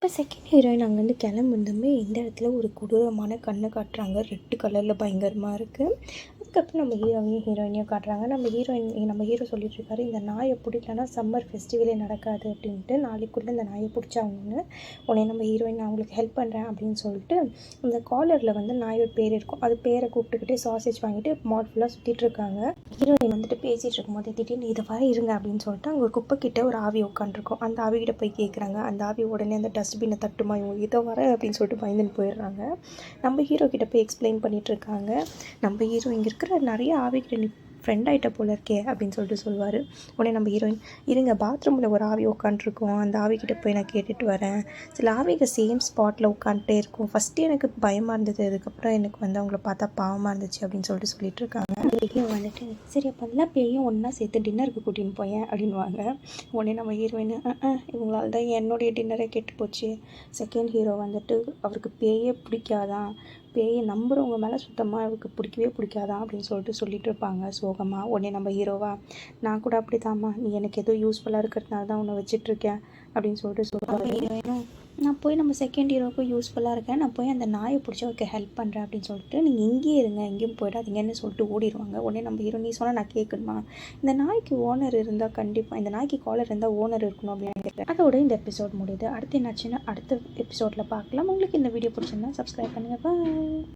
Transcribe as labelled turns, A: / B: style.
A: இப்போ second heroine அங்கேருந்து கிளம்புனதுமே இந்த இடத்துல ஒரு கொடூரமான கண்ணை காட்டுறாங்க. ரெட் கலரில் பயங்கரமாக இருக்குது. அதுக்கப்புறம் நம்ம ஹீரோயினையும் காட்டுறாங்க. நம்ம ஹீரோ சொல்லிட்டுருக்காரு, இந்த நாயை பிடிக்கலன்னா சம்மர் ஃபெஸ்டிவலே நடக்காது அப்படின்ட்டு. நாளைக்குள்ளே இந்த நாயை பிடிச்சாங்கன்னு உடனே நம்ம ஹீரோயின் அவங்களுக்கு ஹெல்ப் பண்ணுறேன் அப்படின்னு சொல்லிட்டு அந்த காலரில் வந்து நாயோட பேர் இருக்கும். அது பேரை கூப்பிட்டுக்கிட்டே சாசேஜ் வாங்கிட்டு மால் ஃபுல்லாக சுற்றிட்டு இருக்காங்க. ஹீரோயின் வந்துட்டு பேசிகிட்டு இருக்கும்போது திடீர்னு இதை வர இருங்க அப்படின்னு சொல்லிட்டு அங்கே ஒரு குப்பை கிட்ட ஒரு ஆவி உட்காந்துருக்கும். அந்த ஆவிகிட்ட போய் கேட்குறாங்க. அந்த ஆவி உடனே அந்த டஸ்ட்பினை தட்டுமா, இவங்க இதை வர அப்படின்னு சொல்லிட்டு பயந்துன்னு போயிடுறாங்க. நம்ம ஹீரோ கிட்ட போய் எக்ஸ்பிளைன் பண்ணிகிட்டு இருக்காங்க. நம்ம ஹீரோ இங்கே இருக்கிற நிறைய ஆவிகிட்ட நீ ஃப்ரெண்ட் ஆகிட்ட போல இருக்கே அப்படின்னு சொல்லிட்டு சொல்லுவார். உடனே நம்ம ஹீரோயின், இருங்க பாத்ரூமில் ஒரு ஆவி உட்காண்ட்ருக்கோம், அந்த ஆவிக்கிட்ட போய் நான் கேட்டுட்டு வரேன். சில ஆவிக சேம் ஸ்பாட்டில் உட்காந்துட்டே இருக்கும். ஃபஸ்ட்டு எனக்கு பயமாக இருந்தது, அதுக்கப்புறம் எனக்கு வந்து அவங்கள பார்த்தா பாவமாக இருந்துச்சு அப்படின்னு சொல்லிட்டு இருக்காங்க. ஹீரோ வந்துட்டு, சரி அப்போ அதெல்லாம் பேயும் ஒன்றா சேர்த்து டின்னருக்கு கூட்டின்னு போயேன் அப்படின்வாங்க. உடனே நம்ம ஹீரோயின், இவங்களால தான் என்னுடைய டின்னரே கெட்டு போச்சு. செகண்ட் ஹீரோ வந்துட்டு அவருக்கு பேயே பிடிக்காதான், பேயை நம்புகிறவங்க மேலே சுத்தமாக அவருக்கு பிடிக்கவே பிடிக்காதான் அப்படின்னு சொல்லிட்டு இருப்பாங்க சோகமாக. உடனே நம்ம ஹீரோவா, நான் கூட அப்படி தாம்மா, நீ எனக்கு எதுவும் யூஸ்ஃபுல்லாக இருக்கிறதுனால தான் உன்னை வச்சிட்ருக்கேன் அப்படின்னு சொல்லுவாங்க. ஹீரோயினும், நான் போய் நம்ம செகண்ட் ஹீரோவுக்கும் யூஸ்ஃபுல்லாக இருக்கேன், நான் போய் அந்த நாயை பிடிச்சி அவருக்கு ஹெல்ப் பண்ணுறேன் அப்படின்னு சொல்லிட்டு, நீங்கள் இங்கேயே இருங்க, எங்கேயும் போயிடாதீங்கன்னு சொல்லிட்டு ஓடிடுவாங்க. உடனே நம்ம ஹீரோ, நீ சொன்னால் நான் கேட்கணுமா, இந்த நாய்க்கு ஓனர் இருந்தால் கண்டிப்பாக, இந்த நாய்க்கு காலர் இருந்தால் ஓனர் இருக்கணும் அப்படின்னு நினைக்கிறேன். அதோட இந்த எபிசோட் முடியுது. அடுத்து என்னாச்சுன்னா அடுத்த எபிசோடில் பார்க்கலாம். உங்களுக்கு இந்த வீடியோ பிடிச்சிருந்தா சப்ஸ்கிரைப் பண்ணுங்கள். பாய்.